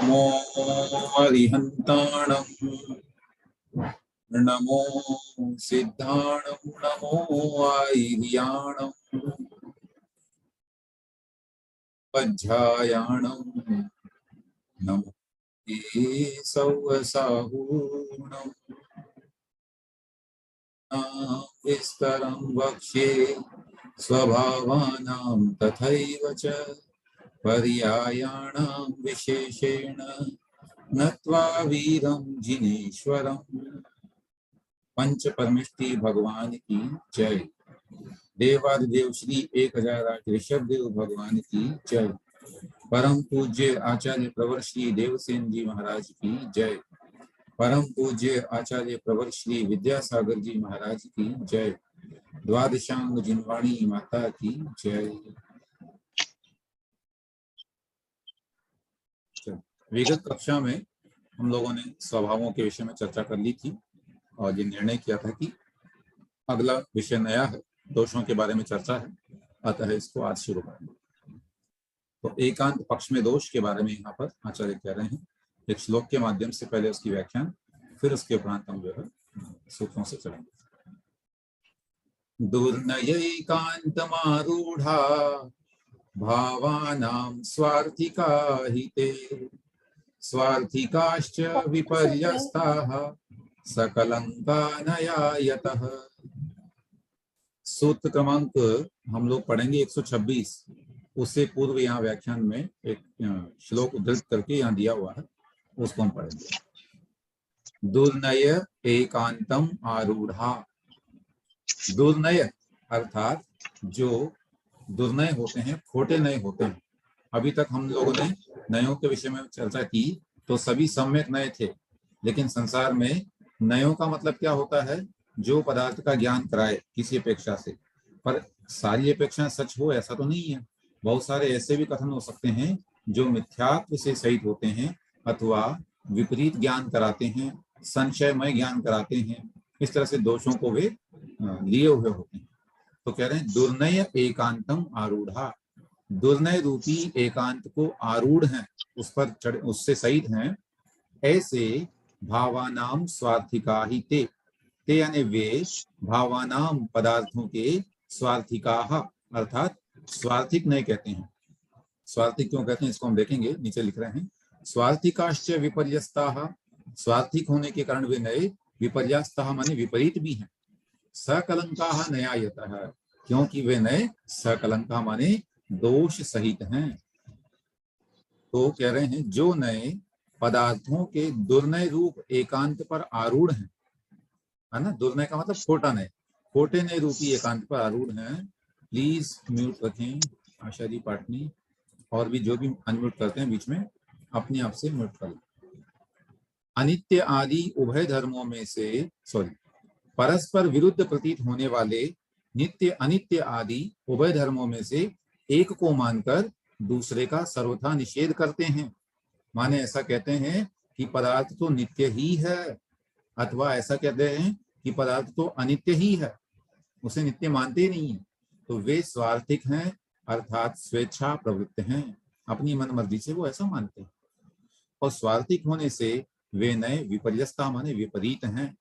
नमो अरिहन्ताणं नमो सिद्धाणं नमो आयर्याणं वज्रायाणं नमो केशवसाहूणं विस्तरं वक्ष्ये स्वभावानां तथैव च पर्यायाणां विशेषेण नत्वा वीरं जिनेश्वरम्। पंच परमेष्टि भगवान की जय। देवादिदेव श्री 1008 ऋषभ देव भगवान की जय। परम पूज्य आचार्य प्रवर श्री देवसेन जी महाराज की जय। परम पूज्य आचार्य प्रवर श्री विद्यासागर जी महाराज की जय। द्वादशांग जिनवाणी माता की जय। विगत कक्षा में हम लोगों ने स्वभावों के विषय में चर्चा कर ली थी और ये निर्णय किया था कि अगला विषय नया है, दोषों के बारे में चर्चा है, अतः इसको आज शुरू करेंगे। तो एकांत पक्ष में दोष के बारे में यहाँ पर आचार्य कह रहे हैं एक श्लोक के माध्यम से, पहले उसकी व्याख्यान, फिर उसके उपरांत हम जो है सूत्रों से चलेंगे। दुर्नयैकान्तमारूढ़ा भावानां स्वार्थिका हिते स्वार्थिकाश्च विपर्यस्ताः सकलंकानया यतः। सूत्र क्रमांक हम लोग पढ़ेंगे 126। उससे पूर्व यहाँ व्याख्यान में एक श्लोक उद्धृत करके यहाँ दिया हुआ है, उसको हम पढ़ेंगे। दुर्नय एकांतम आरूढ़ा। दुर्नय अर्थात जो दुर्नय होते हैं, खोटे नय होते हैं। अभी तक हम लोगों ने नयों के विषय में चर्चा की तो सभी सम्यक नय थे, लेकिन संसार में नयों का मतलब क्या होता है? जो पदार्थ का ज्ञान कराए किसी अपेक्षा से। पर सारी अपेक्षाएं सच हो ऐसा तो नहीं है। बहुत सारे ऐसे भी कथन हो सकते हैं जो मिथ्यात्व से सहित होते हैं अथवा विपरीत ज्ञान कराते हैं, संशयमय ज्ञान कराते हैं। इस तरह से दोषों को वे लिए हुए होते हैं। तो कह रहे हैं दुर्नय एकांतम आरूढ़ा। दुर्नय रूपी एकांत को आरूढ़ हैं, उस पर चढ़, उससे सहित हैं। ऐसे भावानाम स्वार्थिका ही ते यानी वे भावानाम पदार्थों के स्वार्थिका अर्थात स्वार्थिक नहीं कहते हैं। स्वार्थिक क्यों कहते हैं इसको हम देखेंगे, नीचे लिख रहे हैं। स्वार्थिकाश्च विपर्यस्ताः, स्वार्थिक होने के कारण वे नए, विपर्यस्ताः माने विपरीत भी हैं। सकलंकाः न्यायतः, क्योंकि वे नए सकलंका माने दोष सहित हैं। तो कह रहे हैं जो नए पदार्थों के दुर्नय रूप एकांत पर आरूढ़ हैं, है ना। दुर्नय का मतलब खोटा नय, खोटे नय रूपी एकांत पर आरूढ़ हैं। प्लीज म्यूट रखें आशा जी, पाटनी, और भी जो भी अनम्यूट करते हैं बीच में अपने आप से म्यूट कर लें। अनित्य आदि उभय धर्मों में से परस्पर विरुद्ध प्रतीत होने वाले नित्य अनित्य आदि उभय धर्मों में से एक को मानकर दूसरे का सर्वथा निषेध करते हैं। माने ऐसा कहते हैं कि पदार्थ तो नित्य ही है, अथवा ऐसा कहते हैं कि पदार्थ तो अनित्य ही है, उसे नित्य मानते ही नहीं है। तो वे स्वार्थिक हैं, अर्थात स्वेच्छा प्रवृत्त हैं, अपनी मन मर्जी से वो ऐसा मानते हैं। और स्वार्थिक होने से वे नए विपर्यस्ता माने विपरीत हैं,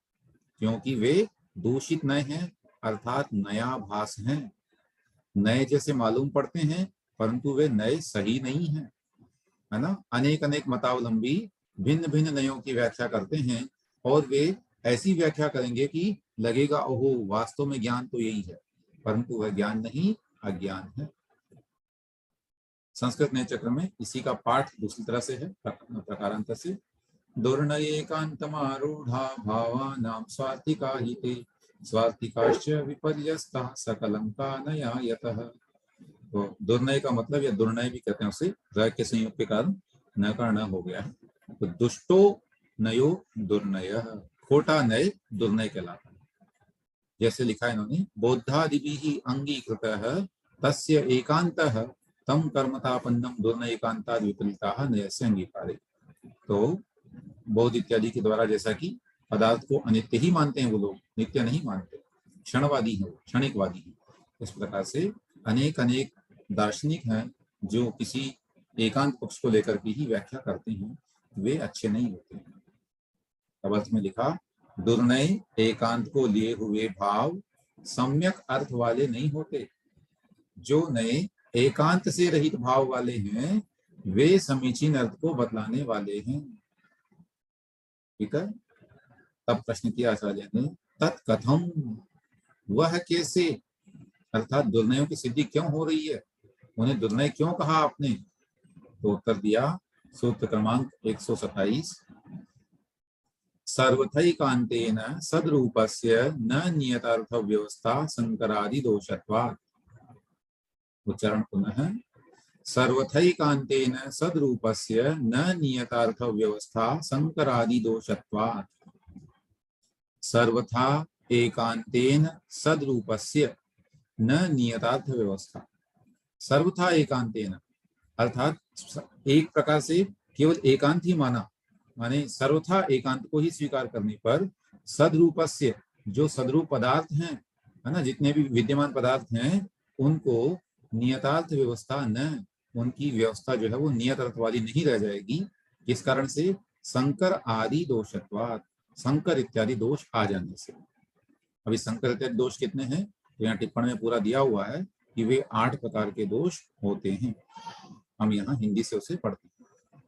क्योंकि वे दूषित नए हैं, अर्थात नया भास हैं। नए जैसे मालूम पड़ते हैं परंतु वे नए सही नहीं हैं, है ना। अनेक अनेक मतावलंबी भिन्न भिन्न नयों की व्याख्या करते हैं और वे ऐसी व्याख्या करेंगे कि लगेगा ओहो वास्तव में ज्ञान तो यही है, परंतु वह ज्ञान नहीं, अज्ञान है। संस्कृत नए चक्र में इसी का पाठ दूसरी तरह से है, प्रकारांतर से। दुर्नयेकान्तमारूढ़ा भावानां स्वार्थिका हि ते स्वार्थिकाश्च विपर्यस्ताः सकलंकानया यतः। तो दुर्नय का मतलब, या दुर्नय भी कहते हैं उसे, र के संयोग के कारण न का न हो गया है। तो दुष्टो नयो दुर्नय, खोटा नय दुर्नय कहलाता है। जैसे लिखा है इन्होंने, बोद्धादिभिः अंगीकृतः तस्य एकान्तः तम कर्मतापन्नम दुर्नय एकांताद् विपरीताः नयस्य अंगीकारे। तो बौद्ध इत्यादि के द्वारा, जैसा कि पदार्थ को अनित्य ही मानते हैं वो लोग, नित्य नहीं मानते, क्षणवादी है, क्षणिकवादी है। इस प्रकार से अनेक अनेक दार्शनिक हैं जो किसी एकांत पक्ष को लेकर के ही व्याख्या करते हैं, वे अच्छे नहीं होते हैं। तब अर्थ में लिखा, दुर्नय एकांत को लिए हुए भाव सम्यक अर्थ वाले नहीं होते। जो नए एकांत से रहित भाव वाले हैं वे समीचीन अर्थ को बतलाने वाले हैं। ठीक है। तब प्रश्न किया आचार्य ने, तत्कथम, वह कैसे, अर्थात दुर्नयों की सिद्धि क्यों हो रही है, उन्हें दुर्नय क्यों कहा आपने? तो उत्तर दिया सूत्र क्रमांक 127, सर्वथैकान्तेन सद्रूपस्य न नियतार्थ व्यवस्था संकरादि दोषत्वात्। उच्चारण पुनः, सर्वथैकान्तेन सद्रूपस्य न नियतार्थ व्यवस्था संकरादि दोषत्वात्। सर्वथा एकांतेन सद्रूपस्य न नियतार्थ व्यवस्था। सर्वथा एकांतेन अर्थात एक प्रकार से केवल एकांत ही माना, माने सर्वथा एकांत को ही स्वीकार करने पर सद्रूपस्य, जो सद्रूप पदार्थ हैं, है ना, जितने भी विद्यमान पदार्थ हैं उनको नियतार्थ व्यवस्था न, उनकी व्यवस्था जो है वो नियत अर्थ वाली नहीं रह जाएगी। किस कारण से? संकर आदि दोषत्वात्, संकर इत्यादि दोष आ जाने से। अभी संकर इत्यादि दोष कितने हैं तो यहाँ टिप्पणी में पूरा दिया हुआ है कि वे 8 प्रकार के दोष होते हैं। हम यहाँ हिंदी से उसे पढ़ते हैं।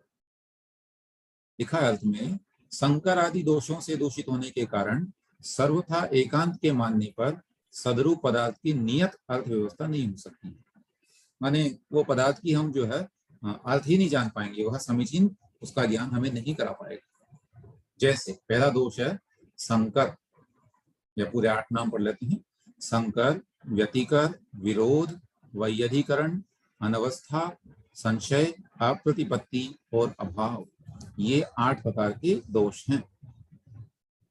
लिखा अर्थ में, संकर आदि दोषों से दूषित होने के कारण सर्वथा एकांत के मानने पर सदरूप पदार्थ की नियत अर्थ व्यवस्था नहीं हो सकती। माने वो पदार्थ की हम जो है अर्थ ही नहीं जान पाएंगे, वह समीचीन उसका ज्ञान हमें नहीं करा पाएगा। जैसे पहला दोष है संकर, या पूरे 8 नाम पढ़ लेते हैं। संकर, व्यतिकर, विरोध, वैयधिकरण, अनवस्था, संशय, अप्रतिपत्ति और अभाव, ये 8 प्रकार के दोष हैं।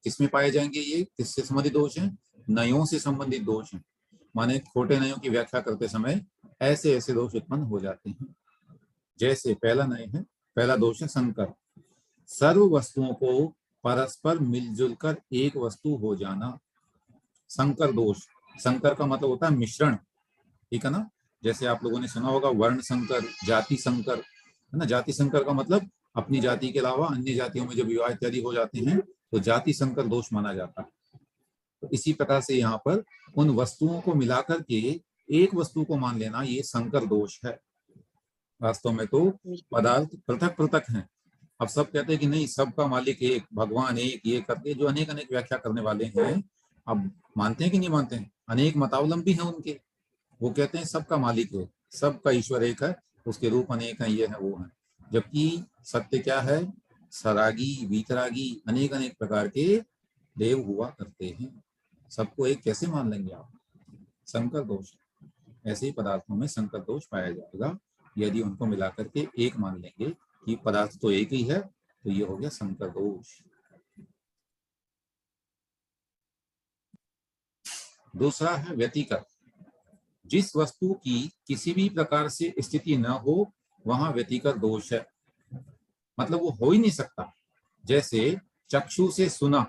किसमें पाए जाएंगे ये? किससे संबंधित दोष हैं? नयों से संबंधित दोष हैं। माने खोटे नयों की व्याख्या करते समय ऐसे ऐसे दोष उत्पन्न हो जाते हैं। जैसे पहला नय है, पहला दोष है संकर, सर्व वस्तुओं को परस्पर मिलजुल कर एक वस्तु हो जाना। संकर दोष, संकर का मतलब होता है मिश्रण, ठीक है ना। जैसे आप लोगों ने सुना होगा वर्ण संकर, जाति संकर, है ना। जाति संकर का मतलब अपनी जाति के अलावा अन्य जातियों में जब विवाह इत्यादि हो जाते हैं तो जाति संकर दोष माना जाता है। तो इसी प्रकार से यहाँ पर उन वस्तुओं को मिलाकर के एक वस्तु को मान लेना, ये संकर दोष है। वास्तव में तो पदार्थ पृथक पृथक हैं। अब सब कहते हैं कि नहीं, सबका मालिक एक, भगवान एक, ये करके जो अनेक अनेक व्याख्या करने वाले हैं, अब मानते हैं कि नहीं मानते हैं? अनेक मतावलंबी हैं उनके, वो कहते हैं सबका मालिक है, सबका ईश्वर एक है, उसके रूप अनेक हैं, ये है वो है। जबकि सत्य क्या है? सरागी, वीतरागी, अनेक अनेक प्रकार के देव हुआ करते हैं। सबको एक कैसे मान लेंगे आप? संकर दोष। ऐसे ही पदार्थों में संकर दोष पाया जाएगा। यदि उनको मिलाकर के एक मान लेंगे कि पदार्थ तो एक ही है, तो ये हो गया संकर दोष। दूसरा है व्यतिकर। जिस वस्तु की किसी भी प्रकार से स्थिति न हो वहां व्यतिकर दोष है, मतलब वो हो ही नहीं सकता। जैसे चक्षु से सुना,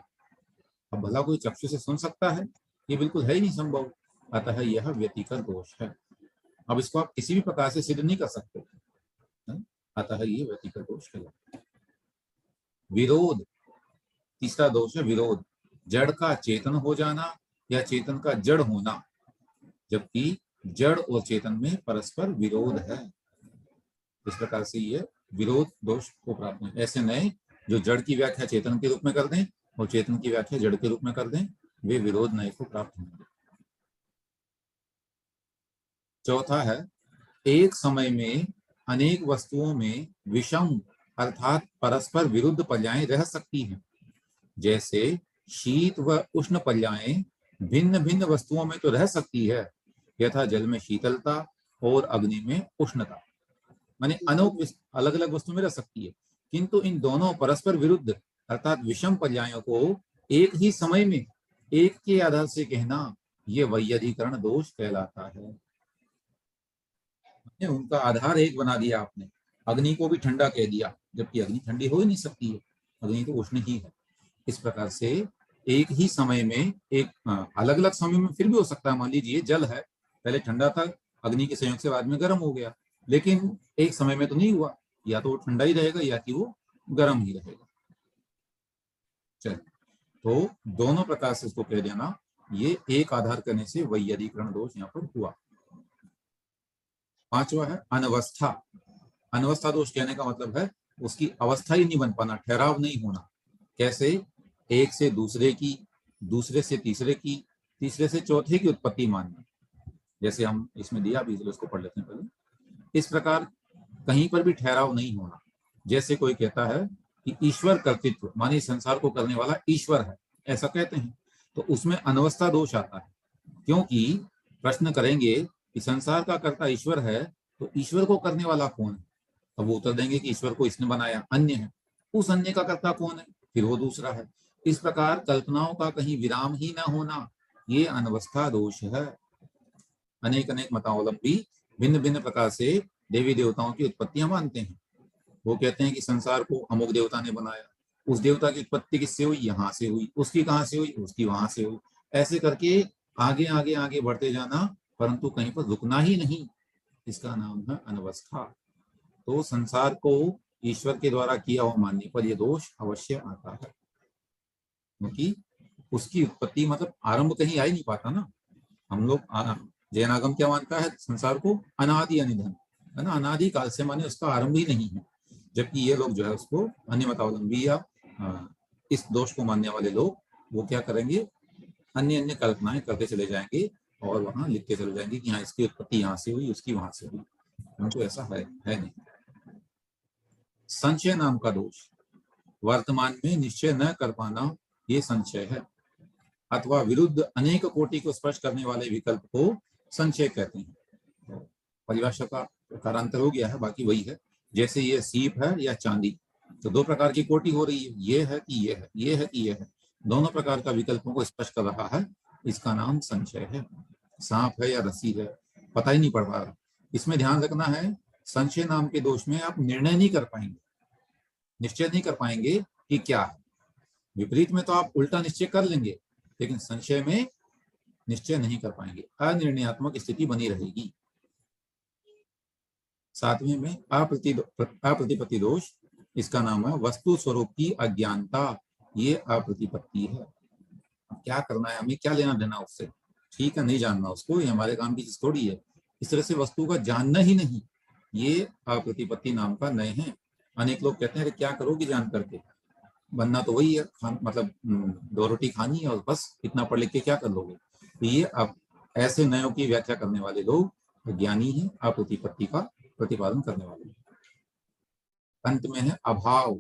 अब भला कोई चक्षु से सुन सकता है? ये बिल्कुल है ही नहीं संभव, अतः यह व्यतिकर दोष है। अब इसको आप किसी भी प्रकार से सिद्ध नहीं कर सकते, अतः ये व्यतिकर दोष कहलाता है। विरोध, तीसरा दोष है विरोध। जड़ का चेतन हो जाना या चेतन का जड़ होना, जबकि जड़ और चेतन में परस्पर विरोध है। इस प्रकार से ये विरोध दोष को प्राप्त है। ऐसे नए जो जड़ की व्याख्या चेतन के रूप में कर दें और चेतन की व्याख्या जड़ के रूप में कर दें, वे विरोध नए को प्राप्त होंगे। चौथा है, एक समय में अनेक वस्तुओं में विषम अर्थात परस्पर विरुद्ध पर्यायें रह सकती हैं। जैसे शीत व उष्ण पर्यायें भिन्न भिन्न वस्तुओं में तो रह सकती है, यथा जल में शीतलता और अग्नि में उष्णता, माने अनोक अलग अलग वस्तु में रह सकती है, किंतु इन दोनों परस्पर विरुद्ध अर्थात विषम पर्यायों को एक ही समय में एक के आधार से कहना, यह वैयधिकरण दोष कहलाता है। उनका आधार एक बना दिया आपने, अग्नि को भी ठंडा कह दिया, जबकि अग्नि ठंडी हो ही नहीं सकती है, अग्नि तो उष्ण ही है। इस प्रकार से एक ही समय में एक अलग अलग समय में फिर भी हो सकता है। मान लीजिए जल है, पहले ठंडा था, अग्नि के संयोग से बाद में गर्म हो गया, लेकिन एक समय में तो नहीं हुआ, या तो वो ठंडा ही रहेगा या कि वो गर्म ही रहेगा। चल, तो दोनों प्रकार से इसको कह देना, ये एक आधार करने से वैयधिकरण दोष यहाँ पर हुआ। पांचवा है अनवस्था। अनवस्था दोष कहने का मतलब है उसकी अवस्था ही नहीं बन पाना, ठहराव नहीं होना। कैसे? एक से दूसरे की, दूसरे से तीसरे की, तीसरे से चौथे की उत्पत्ति मानना। जैसे हम इसमें दिया भी, इसको पढ़ लेते हैं पहले। इस प्रकार कहीं पर भी ठहराव नहीं होना। जैसे कोई कहता है कि ईश्वर कर्तृत्व, माने संसार को करने वाला ईश्वर है, ऐसा कहते हैं, तो उसमें अनवस्था दोष आता है। क्योंकि प्रश्न करेंगे कि संसार का कर्ता ईश्वर है, तो ईश्वर को करने वाला कौन है? अब वो उत्तर देंगे कि ईश्वर को इसने बनाया, अन्य है। उस अन्य का कर्ता कौन है? फिर वो दूसरा है। इस प्रकार कल्पनाओं का कहीं विराम ही ना होना, ये अनवस्था दोष है। अनेक अनेक मतावलंबी भिन्न भिन्न प्रकार से देवी देवताओं की उत्पत्तियां मानते हैं। वो कहते हैं कि संसार को अमुक देवता ने बनाया, उस देवता की उत्पत्ति किससे हुई? यहाँ से हुई। उसकी कहाँ से हुई? उसकी वहां से हुई। ऐसे करके आगे आगे आगे बढ़ते जाना, परंतु कहीं पर रुकना ही नहीं, इसका नाम है अनवस्था। तो संसार को ईश्वर के द्वारा किया हुआ मानने पर यह दोष अवश्य आता है, क्योंकि उसकी उत्पत्ति मतलब आरंभ कहीं आ ही नहीं पाता ना। हम लोग जैनागम क्या मानता है? संसार को अनादि अनिधन, है ना, अनादि काल से, माने उसका आरंभ ही नहीं है। जबकि ये लोग जो है उसको अन्य मतावलंबी या इस दोष को मानने वाले लोग, वो क्या करेंगे? अन्य अन्य कल्पनाएं करते चले जाएंगे और वहां लिखते चले जाएंगे कि हाँ इसकी उत्पत्ति यहाँ से हुई, उसकी वहां से हुई। परंतु ऐसा है नहीं। संशय नाम का दोष, वर्तमान में निश्चय न कर पाना, ये संशय है। अथवा विरुद्ध अनेक कोटि को स्पर्श करने वाले विकल्प को संशय कहते हैं। परिभाषा का कारांतर हो गया है, बाकी वही है। जैसे ये सीप है या चांदी, तो दो प्रकार की कोटि हो रही है, ये है कि ये है, ये है कि ये है, दोनों प्रकार का विकल्पों को स्पर्श कर रहा है, इसका नाम संशय है। सांप है या रस्सी है, पता ही नहीं पड़ पा रहा। इसमें ध्यान रखना है, संशय नाम के दोष में आप निर्णय नहीं कर पाएंगे, निश्चय नहीं कर पाएंगे कि क्या है। विपरीत में तो आप उल्टा निश्चय कर लेंगे, लेकिन संशय में निश्चय नहीं कर पाएंगे, अनिर्णयात्मक स्थिति बनी रहेगी। सातवें में अप्रतिपत्ति दोष, इसका नाम है वस्तु स्वरूप की अज्ञानता, ये अप्रतिपत्ति है। क्या करना है हमें, क्या लेना देना उससे? ठीक है, नहीं जानना उसको, ये हमारे काम की चीज थोड़ी है। इस तरह से वस्तु का जानना ही नहीं, ये अप्रतिपत्ति नाम का नय है। अनेक लोग कहते हैं कि क्या करोगे जान करके, बनना तो वही है, मतलब 2 रोटी खानी है और बस, इतना पढ़ लिख के क्या कर लोगे? तो ये अब ऐसे नयों की व्याख्या करने वाले लोग ज्ञानी हैं, अप्रतिपत्ति का प्रतिपादन करने वाले। अंत में है अभाव।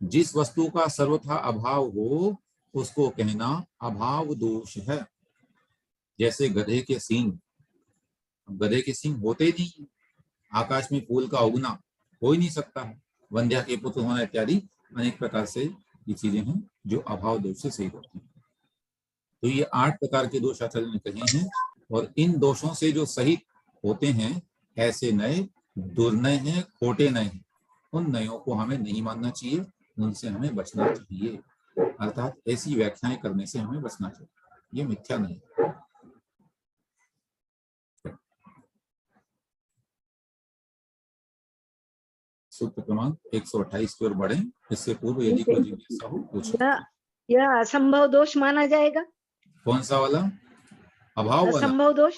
जिस वस्तु का सर्वथा अभाव हो उसको कहना अभाव दोष है। जैसे गधे के सींग, गधे के सींग होते ही नहीं, आकाश में फूल का उगना हो ही नहीं सकता है, वंध्या के पुत्र होना इत्यादि अनेक प्रकार से ये चीजें हैं जो अभाव दोष से सही होती हैं। तो ये 8 प्रकार के दोष आचार्य ने कहे हैं, और इन दोषों से जो सहित होते हैं, ऐसे नए दुर्नय हैं, खोटे नए हैं, उन नयों को हमें नहीं मानना चाहिए, उनसे हमें बचना चाहिए। अर्थात ऐसी व्याख्याएं करने से हमें बचना चाहिए, ये मिथ्या नहीं। सूत्र क्रमांक 128 की ओर बढ़े। इससे पूर्व यदि कोई जिज्ञासा हो पूछो। यह असंभव दोष माना जाएगा? कौन सा वाला? अभाव वाला? असंभव दोष?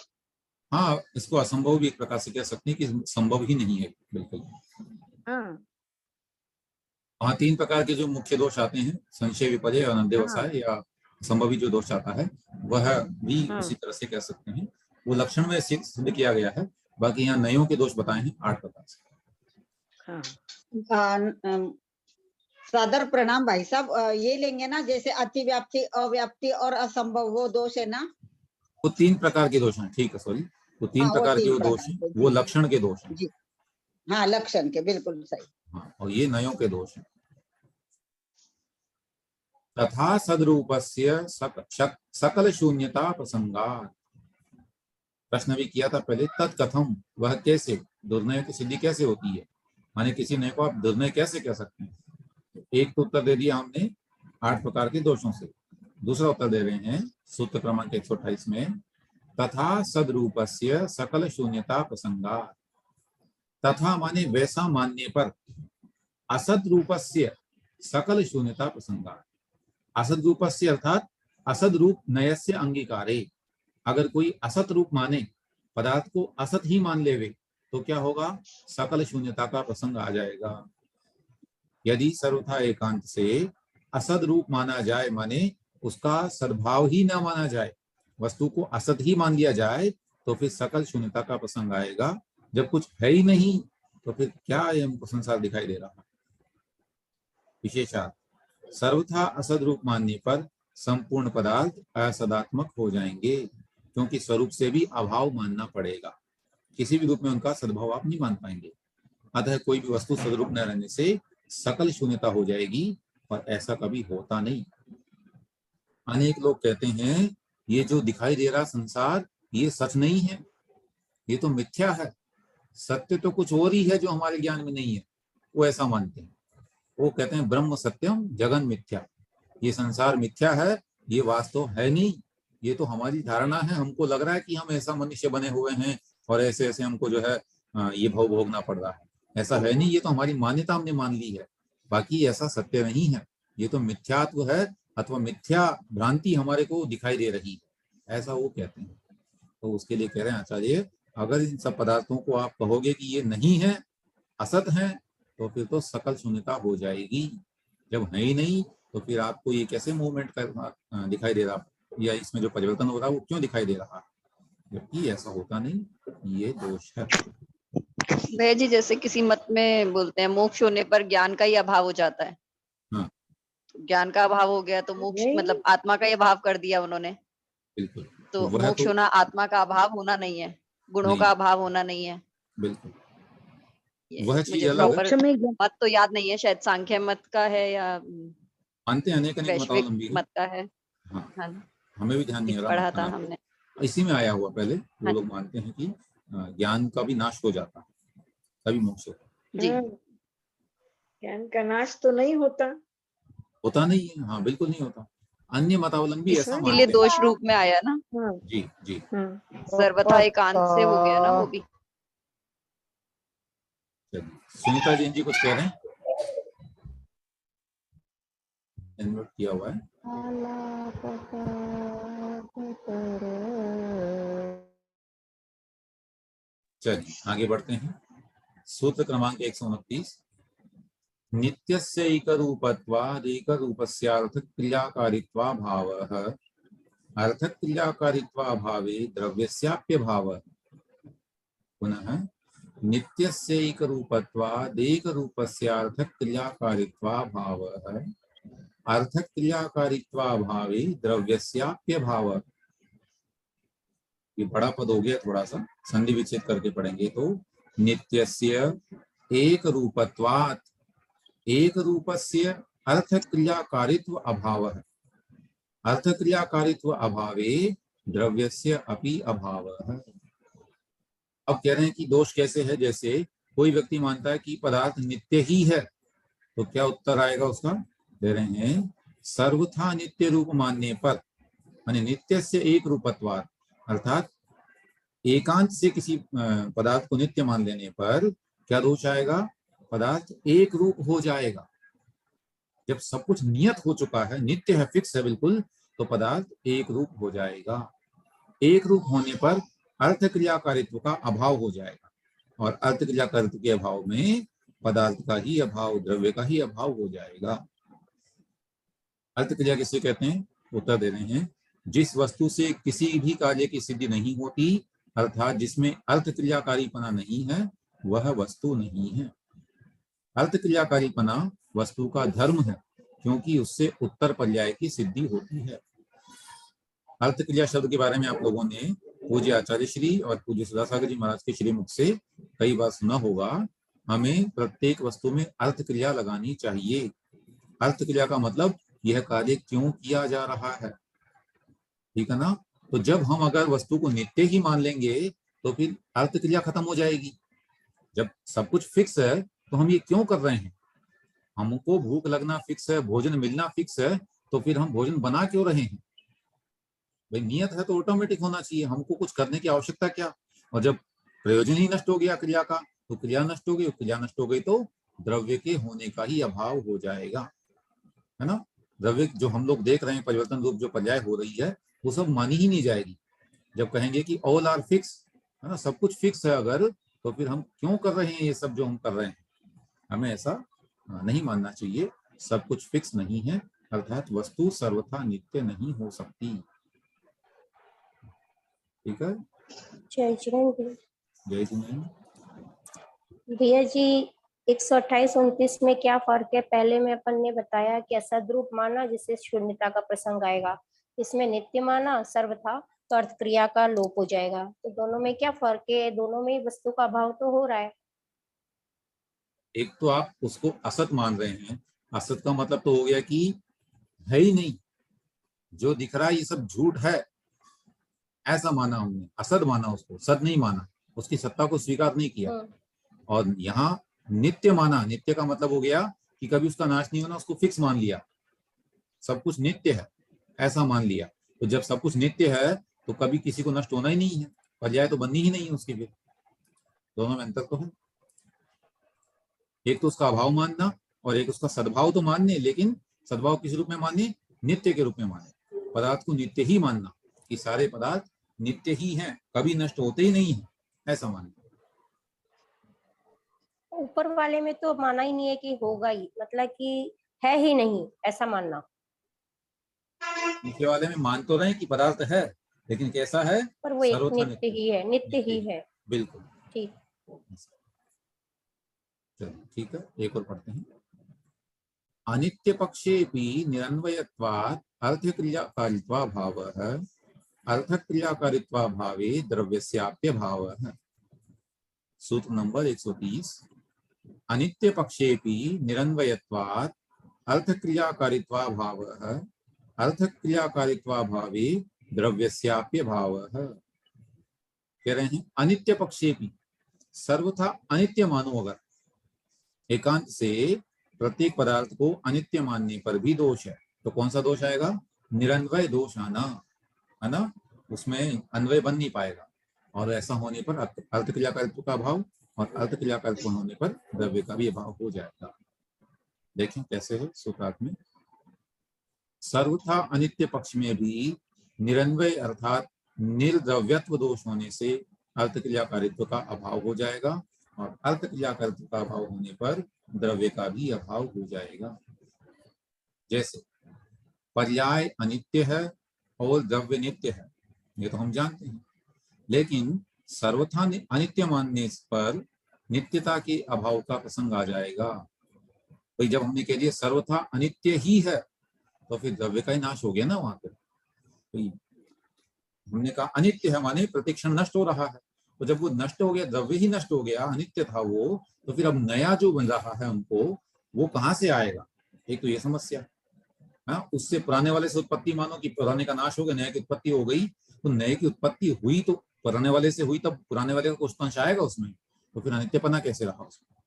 हाँ, इसको असंभव भी एक प्रकार से कह सकते हैं कि संभव ही नहीं है, बिल्कुल। हाँ, 3 प्रकार के जो मुख्य दोष आते हैं, संशय, विपर्य, अनध्यवसाय या संभवी जो दोष आता है, वह भी उसी तरह से कह सकते हैं। वो लक्षण में सिद्ध किया गया है, बाकी यहाँ नयों के दोष बताए हैं 8 प्रकार से। सादर प्रणाम भाई साहब, ये लेंगे ना जैसे अतिव्याप्ति, अव्याप्ति और असंभव, वो दोष है ना? वो 3 प्रकार के दोष हैं, ठीक है, सॉरी, वो 3 प्रकार के दोष हैं, वो लक्षण के दोष हैं जी। हाँ, लक्षण के, बिल्कुल सही। हाँ, और ये नयों के दोष हैं। तथा सदरूपस्य सकल शून्यता प्रसंगात, प्रश्न भी किया था पहले, तत्कथम, वह कैसे, दुर्नय की सिद्धि कैसे होती है, माने किसी नय को आप दुर्नय कैसे कह सकते हैं? एक तो उत्तर दे दिया हमने 8 प्रकार के दोषों से। दूसरा उत्तर दे रहे हैं सूत्र क्रमांक 128 में, तथा सदरूपस्य सकल शून्यता प्रसंगात, तथा माने वैसा मानने पर असद रूपस्य सकल शून्यता प्रसंगा। असद रूपस्य अर्थात असद रूप नयस्य अंगीकारे, अगर कोई असत रूप माने, पदार्थ को असत ही मान लेवे, तो क्या होगा, सकल शून्यता का प्रसंग आ जाएगा। यदि सर्वथा एकांत से असद रूप माना जाए, माने उसका सद्भाव ही न माना जाए, वस्तु को असत ही मान लिया जाए, तो फिर सकल शून्यता का प्रसंग आएगा। जब कुछ है ही नहीं तो फिर क्या ये हमको संसार दिखाई दे रहा है। विशेषार्थ सर्वथा असद रूप मानने पर संपूर्ण पदार्थ असदात्मक हो जाएंगे, क्योंकि स्वरूप से भी अभाव मानना पड़ेगा। किसी भी रूप में उनका सद्भाव आप नहीं मान पाएंगे। अतः कोई भी वस्तु सदरूप न रहने से सकल शून्यता हो जाएगी, और ऐसा कभी होता नहीं। अनेक लोग कहते हैं ये जो दिखाई दे रहा संसार ये सच नहीं है, ये तो मिथ्या है, सत्य तो कुछ और ही है जो हमारे ज्ञान में नहीं है। वो ऐसा मानते हैं। वो कहते हैं ब्रह्म सत्यम जगन मिथ्या, ये संसार मिथ्या है, ये वास्तव है नहीं, ये तो हमारी धारणा है। हमको लग रहा है कि हम ऐसा मनुष्य बने हुए हैं और ऐसे ऐसे हमको जो है ये भव भोगना पड़ रहा है। ऐसा है नहीं, ये तो हमारी मान्यता हमने मान ली है, बाकी ऐसा सत्य नहीं है। ये तो मिथ्यात्व है अथवा मिथ्या भ्रांति हमारे को दिखाई दे रही है, ऐसा वो कहते हैं। तो उसके लिए कह रहे हैं आचार्य, अगर इन सब पदार्थों को आप कहोगे कि ये नहीं है, असत है, तो फिर तो सकल शून्यता हो जाएगी। जब है ही नहीं तो फिर आपको ये कैसे मूवमेंट कर दिखाई दे रहा, या इसमें जो परिवर्तन हो रहा है वो क्यों दिखाई दे रहा, जबकि ऐसा होता नहीं, ये दोष है। भैया जी, जैसे किसी मत में बोलते हैं मोक्ष होने पर ज्ञान का ही अभाव हो जाता है। हाँ, ज्ञान का अभाव हो गया तो मोक्ष नहीं। मतलब आत्मा का ही अभाव कर दिया उन्होंने। बिल्कुल। तो वह मोक्ष तो होना आत्मा का अभाव होना नहीं है, गुणों नहीं, का अभाव होना नहीं है। बिल्कुल ये वह चीज मुझे अलग है। प्रॉपर मोक्ष में ज्ञान- मत तो याद नहीं है, शायद सांख्य मत का है या मानते हैं अनेक वैश्विक मतावलंबी है। मत का है। हाँ, हाँ, हमें भी ध्यान नहीं आ रहा पढ़ा मत का था नाम। हमने। इसी में आया हुआ पहले वो हाँ लोग मानते हैं कि ज्ञान का भी नाश हो जाता है तभी मोक्ष होता है। जी। हाँ, ज्ञान का नाश तो नहीं होता। होता नहीं है, हाँ बिल्कुल नहीं होता। अन्य मतावलंबी ऐसा इसमें इसीलिए मानते हैं। दोष रूप में आया ना, हाँ जी जी। हाँ सर्वथा एकांत से हो गया ना वो भी। चलिए, सुनीता जैन जी कुछ कह रहे हैं, इन्वर्ट किया हुआ है। चलिए आगे बढ़ते हैं। सूत्र क्रमांक 129। नित्यस्य एकरूपत्वाद् एकरूपस्यार्थक्रियाकारित्वा भावः अर्थक्रियाकारित्वा भावे द्रव्यस्याप्य भावः। पुनः नित्यस्य एकरूपत्वाद् एकरूपस्यार्थक्रियाकारित्वा भावः अर्थक्रियाकारित्वा भावे द्रव्यस्याप्य भावः। ये बड़ा पद हो गया, थोड़ा सा संधि विच्छेद करके पढ़ेंगे तो नित्यस्य एक रूपत्वात् एक रूपस्य अर्थक्रियाकारित्व अभावः अर्थक्रियाकारित्व अभावे द्रव्यस्य अपि अभावः। अब कह रहे हैं कि दोष कैसे है, जैसे कोई व्यक्ति मानता है कि पदार्थ नित्य ही है, तो क्या उत्तर आएगा उसका, कह रहे हैं सर्वथा नित्य रूप मानने पर, यानी नित्य से एक रूपत्वात् अर्थात एकांत से किसी पदार्थ को नित्य मान लेने पर क्या दोष आएगा, पदार्थ एक रूप हो जाएगा। जब सब कुछ नियत हो चुका है, नित्य है, फिक्स है बिल्कुल, तो पदार्थ एक रूप हो जाएगा। एक रूप होने पर अर्थ क्रियाकारित्व का अभाव हो जाएगा, और अर्थ क्रियाकारित्व के अभाव में पदार्थ का ही अभाव, द्रव्य का ही अभाव हो जाएगा। अर्थ क्रिया किसे कहते हैं, उत्तर दे रहे हैं जिस वस्तु से किसी भी कार्य की सिद्धि नहीं होती, अर्थात जिसमें अर्थ क्रियाकारीपना नहीं है, वह वस्तु नहीं है। अर्थ क्रियाकारीपना वस्तु का धर्म है, क्योंकि उससे उत्तर पर्याय की सिद्धि होती है। अर्थ क्रिया शब्द के बारे में आप लोगों ने पूज्य आचार्य श्री और पूज्य सुधासागर जी महाराज के श्रीमुख से कई बार सुना होगा, हमें प्रत्येक वस्तु में अर्थ क्रिया लगानी चाहिए। अर्थ क्रिया का मतलब यह कार्य क्यों किया जा रहा है, ठीक है ना। तो जब हम अगर वस्तु को नित्य ही मान लेंगे तो फिर अर्थ क्रिया खत्म हो जाएगी। जब सब कुछ फिक्स है तो हम ये क्यों कर रहे हैं, हमको भूख लगना फिक्स है, भोजन मिलना फिक्स है, तो फिर हम भोजन बना क्यों रहे हैं। भाई नियत है तो ऑटोमेटिक होना चाहिए, हमको कुछ करने की आवश्यकता क्या। और जब प्रयोजन ही नष्ट हो गया क्रिया का, तो क्रिया नष्ट हो गई, क्रिया नष्ट हो गई तो द्रव्य के होने का ही अभाव हो जाएगा, है ना। द्रव्य जो हम लोग देख रहे हैं परिवर्तन रूप जो पर्याय हो रही है वो सब मानी ही नहीं जाएगी। जब कहेंगे कि ऑल आर फिक्स, है ना, सब कुछ फिक्स है अगर, तो फिर हम क्यों कर रहे हैं ये सब जो हम कर रहे हैं। हमें ऐसा नहीं मानना चाहिए। सब कुछ फिक्स नहीं है, अर्थात वस्तु सर्वथा नित्य नहीं हो सकती। ठीक है, जय जिनेन्द्र। जय जी। भैया जी 128-29 में क्या फर्क है? पहले में अपन ने बताया कि असद्रूप माना जिससे शून्यता का प्रसंग आएगा, इसमें नित्य माना सर्वथा तो अर्थ क्रिया का लोप हो जाएगा। तो दोनों में क्या फर्क है? दोनों में वस्तु का अभाव तो हो रहा है। एक तो आप उसको असत मान रहे हैं, असत का मतलब तो हो गया कि है ही नहीं, जो दिख रहा है ये सब झूठ है, ऐसा माना हमने, असद माना, उसको सद नहीं माना, उसकी सत्ता को स्वीकार नहीं किया। और यहाँ नित्य माना, नित्य का मतलब हो गया कि कभी उसका नाश नहीं होना, उसको फिक्स मान लिया, सब कुछ नित्य है ऐसा मान लिया। तो जब सब कुछ नित्य है तो कभी किसी को नष्ट होना ही नहीं है, पर्याय तो बननी ही नहीं है उसके लिए। दोनों में अंतर तो है, एक तो उसका अभाव मानना और एक उसका सद्भाव तो मानने, लेकिन सद्भाव किस रूप में माने? नित्य के रूप में माने, पदार्थ को नित्य ही मानना कि सारे पदार्थ नित्य ही हैं, कभी नष्ट होते ही नहीं है, ऐसा मानना। ऊपर वाले में तो माना ही नहीं है कि होगा ही, मतलब कि है ही नहीं, ऐसा मानना। नीचे वाले में मान तो रहे कि पदार्थ है, लेकिन कैसा है? पर वो एक सर्वथा नित्य ही है, नित्य ही है। बिल्कुल ठीक। चलो ठीक है, एक और पढ़ते हैं। अनित्य पक्षेपि निरन्वयत्वात् अर्थक्रियाकारित्वाभावः अर्थक्रियाकारित्वाभावे द्रव्यस्याप्यभावः। सूत्र नंबर 130। अनित्य पक्षेपि निरन्वयत्वात् अर्थक्रियाकारित्वाभावः अर्थक्रियाकारित्वाभावे द्रव्यस्याप्यभावः। कह रहे हैं अनित्य पक्षेपि, सर्वथा अनित्य मानो अगर, एकांत से प्रत्येक पदार्थ को अनित्य मानने पर भी दोष है। तो कौन सा दोष आएगा? निरन्वय दोष आना, है ना, उसमें अन्वय बन नहीं पाएगा। और ऐसा होने पर अर्थ क्रियाकारित्व का अभाव और अर्थ क्रियाकारित्व होने पर द्रव्य का भी अभाव हो जाएगा। देखें कैसे है सूत्रार्थ में। सर्वथा अनित्य पक्ष में भी निरन्वय अर्थात निर्द्रव्यत्व दोष होने से अर्थ क्रियाकारित्व का अभाव हो जाएगा और अर्थ क्रियाकारित्व का अभाव होने पर द्रव्य का भी अभाव हो जाएगा। जैसे पर्याय अनित्य है और द्रव्य नित्य है, ये तो हम जानते हैं, लेकिन सर्वथा अनित्य मानने पर नित्यता के अभाव का प्रसंग आ जाएगा। भाई जब हमने कह दिया सर्वथा अनित्य ही है तो फिर द्रव्य का ही नाश हो गया ना वहां पर। तो हमने कहा अनित्य है माने प्रतिक्षण नष्ट हो रहा है, तो जब वो नष्ट हो गया, द्रव्य ही नष्ट हो गया, अनित्य था वो, तो फिर अब नया जो बन रहा है उनको, वो कहाँ से आएगा? एक तो ये समस्या। हाँ, उससे पुराने वाले से उत्पत्ति मानो कि पुराने का नाश हो गया, नए की उत्पत्ति हो गई, तो नए की उत्पत्ति हुई तो पुराने वाले से हुई, तब पुराने वाले का कुछ अंश आएगा उसमें, तो फिर अनित्यपना कैसे रहा उसमें?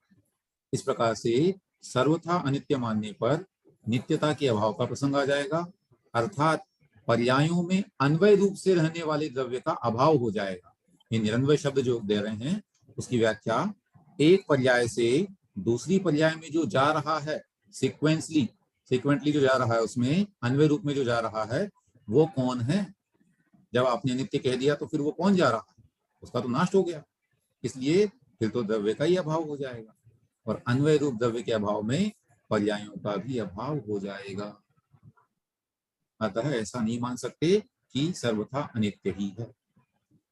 इस प्रकार से सर्वथा अनित्य मानने पर नित्यता के अभाव का प्रसंग आ जाएगा, अर्थात पर्यायों में अन्वय रूप से रहने वाले द्रव्य का अभाव हो जाएगा। ये निरन्वय शब्द जो दे रहे हैं उसकी व्याख्या, एक पर्याय से दूसरी पर्याय में जो जा रहा है सिक्वेंटली जो जा रहा है, उसमें अन्वय रूप में जो जा रहा है वो कौन है? जब आपने नित्य कह दिया तो फिर वो कौन जा रहा है? उसका तो नाश हो गया, इसलिए फिर तो द्रव्य का ही अभाव हो जाएगा और अन्वय रूप द्रव्य के अभाव में पर्यायों का भी अभाव हो जाएगा। अतः ऐसा नहीं मान सकते कि सर्वथा अनित्य ही है।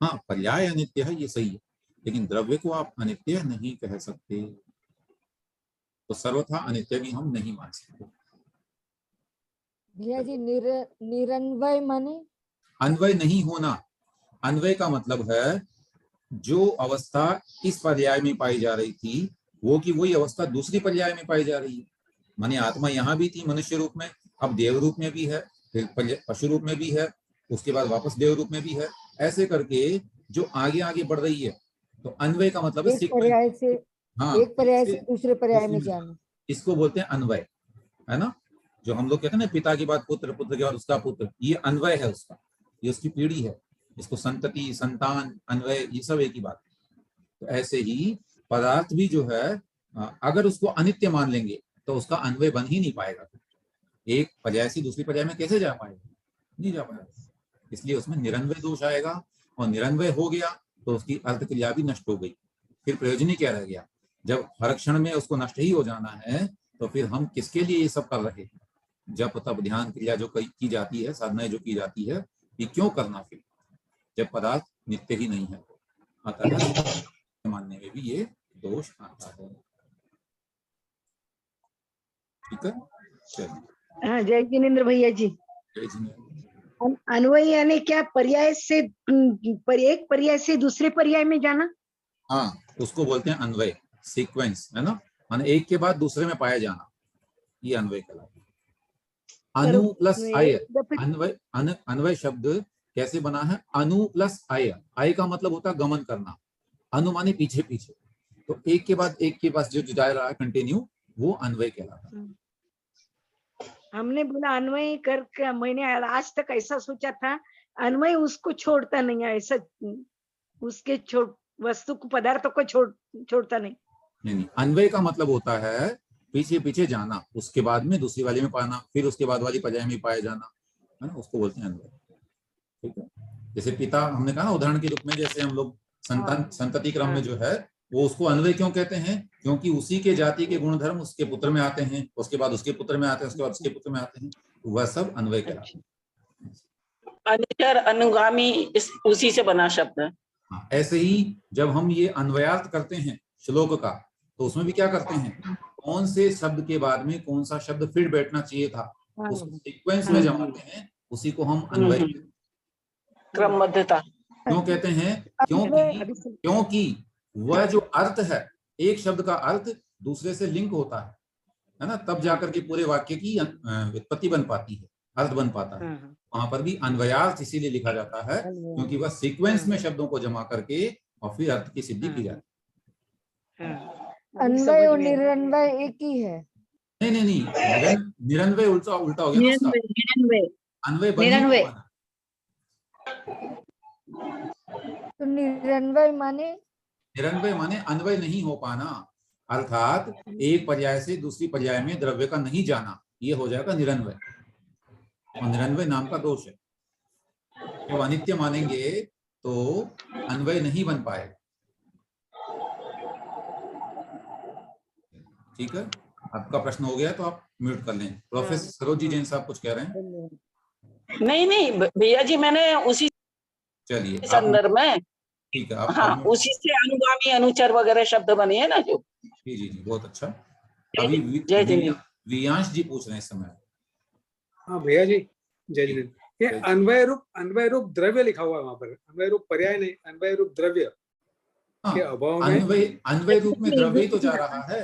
हाँ, पर्याय अनित्य है ये सही है, लेकिन द्रव्य को आप अनित्य नहीं कह सकते, तो सर्वथा अनित्य भी हम नहीं मान सकते। भैया जी निरन्वय माने अन्वय नहीं होना। अन्वय का मतलब है जो अवस्था इस पर्याय में पाई जा रही थी वो की वही अवस्था दूसरी पर्याय में पाई जा रही है। माने आत्मा यहाँ भी थी मनुष्य रूप में, अब देव रूप में भी है, फिर पशु रूप में भी है, उसके बाद वापस देव रूप में भी है, ऐसे करके जो आगे आगे बढ़ रही है। तो अन्वय का मतलब एक पर्याय से एक पर्याय से दूसरे पर्याय में जाना, इसको बोलते हैं अन्वय, है ना। जो हम लोग कहते हैं ना पिता के बाद पुत्र, पुत्र के बाद उसका पुत्र, ये अन्वय है उसका, ये उसकी पीढ़ी है, इसको संतति संतान अन्वय ये सब एक ही बात है। तो ऐसे ही पदार्थ भी जो है अगर उसको अनित्य मान लेंगे तो उसका अन्वय बन ही नहीं पाएगा। एक पर्याय से दूसरी पर्याय में कैसे जा पाएगा? नहीं जा पाएगा। इसलिए उसमें निरन्वय दोष आएगा, और निरन्वय हो गया तो उसकी अर्थ क्रिया भी नष्ट हो गई। फिर प्रयोजन ही क्या रह गया? जब हर क्षण में उसको नष्ट ही हो जाना है तो फिर हम किसके लिए ये सब कर रहे हैं? जब तब ध्यान क्रिया जो की जाती है, साधनाएं जो की जाती है, ये क्यों करना फिर, जब पदार्थ नित्य ही नहीं है? अतः मानने में भी ये दोष आता है। ठीक है, चलिए। हाँ, जय जिनेन्द्र भैया जी। जय जिनेन्द्र। अन्वय यानी क्या? पर्याय से एक पर्याय से दूसरे पर्याय में जाना। हाँ, उसको बोलते हैं अन्वय, सीक्वेंस, है ना? माने एक के बाद दूसरे में पाया जाना, ये अन्वय कहलाता है। अनु प्लस आय, अन्वय अन्वय शब्द कैसे बना है? अनु प्लस आय, आय का मतलब होता है गमन करना, अनु माने पीछे पीछे, तो एक के बाद एक के पास जो जा रहा है कंटिन्यू, वो अन्वय कहलाता है। हमने बोला अन्वय कर, मैंने आज तक ऐसा सोचा था अन्वय उसको छोड़ता नहीं है, ऐसा उसके वस्तु को, पदार्थों को छोड़ता नहीं। नहीं, अन्वय का मतलब होता है पीछे पीछे जाना, उसके बाद में दूसरी वाली में पाना, फिर उसके बाद वाली पर्याय में पाया जाना, है ना? उसको बोलते हैं अन्वय। ठीक है, जैसे पिता, हमने कहा ना उदाहरण के रूप में, जैसे हम लोग संतति क्रम में जो है वो उसको अन्वय क्यों कहते हैं? क्योंकि उसी के जाति के गुणधर्म उसके पुत्र में आते हैं, उसके बाद उसके पुत्र में आते हैं, उसके बाद उसके पुत्र में आते हैं, तो वह सब अन्वय कहलाते हैं। अनुचर अनुगामी उसी से बना शब्द है। हाँ, ऐसे ही जब हम ये अन्वयार्थ करते हैं श्लोक का, तो उसमें भी क्या करते हैं? कौन से शब्द के बाद में कौन सा शब्द फिर बैठना चाहिए था, उसको सीक्वेंस में जमाते हैं, उसी को हम अन्वय कहते हैं। क्रमबद्धता क्यों कहते हैं? क्योंकि वह जो अर्थ है, एक शब्द का अर्थ दूसरे से लिंक होता है ना? तब जाकर के पूरे वाक्य की व्युत्पत्ति बन पाती है, अर्थ बन पाता है। वहां पर भी अन्वयार्थ इसीलिए लिखा जाता है क्योंकि वह सीक्वेंस में शब्दों को जमा करके और फिर अर्थ की सिद्धि की जाती है। अन्वय और निरन्वय एक ही है? नहीं नहीं नहीं, निरन्वय उल्टा उल्टा हो गया ना, अन्वय निरन्वय। तो निरन्वय माने? निरन्वय माने अन्वय नहीं हो पाना, अर्थात एक पर्याय से दूसरी पर्याय में द्रव्य का नहीं जाना, ये हो जाएगा निरन्वय, और निरन्वय नाम का दोष है। जब अनित्य मानेंगे तो अन्वय नहीं बन पाएगा। ठीक है, आपका प्रश्न हो गया तो आप म्यूट कर लें। प्रोफेसर सरोजी जैन साहब कुछ कह रहे हैं? नहीं भैया जी, मैंने उसी चलिए संदर्भ में, ठीक है, हाँ, उसी से अनुगामी अनुचर वगैरह शब्द बने हैं ना जो। जी जी जी, बहुत अच्छा। अभी वियांश जी पूछ रहे हैं इस समय। हाँ भैया जी, जय जिनेन्द्र। ये अन्वय रूप द्रव्य लिखा हुआ है वहां पर, अन्वय रूप पर्याय नहीं, अन्वय रूप द्रव्य के अभाव में अन्वय रूप में द्रव्य ही तो जा रहा है,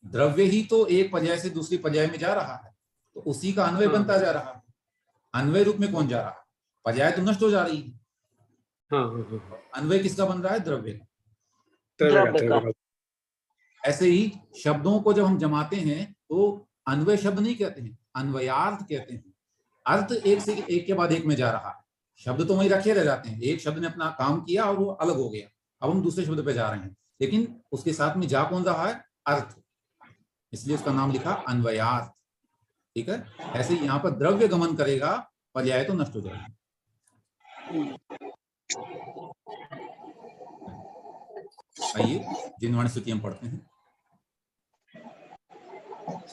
द्रव्य ही तो एक पर्याय से दूसरी पर्याय में जा रहा है, तो उसी का अन्वय बनता जा रहा है। अन्वय रूप में कौन जा रहा है? पर्याय तो नष्ट हो जा रही है। अन्वय किसका बन रहा है? द्रव्य का। ऐसे ही शब्दों को जब हम जमाते हैं तो अन्वय शब्द नहीं कहते हैं, अन्वयार्थ कहते हैं। अर्थ एक से एक के बाद एक में जा रहा है, शब्द तो वहीं रखे रह जाते हैं, एक शब्द ने अपना काम किया और वो अलग हो गया, अब हम दूसरे शब्द पे जा रहे हैं, लेकिन उसके साथ में जा कौन रहा है? अर्थ, इसलिए उसका नाम लिखा अन्वयार्थ। ठीक है, ऐसे यहाँ पर द्रव्य गमन करेगा, पर्याय तो नष्ट हो जाएगा। आइए जिनवाणी स्तुति हम पढ़ते हैं।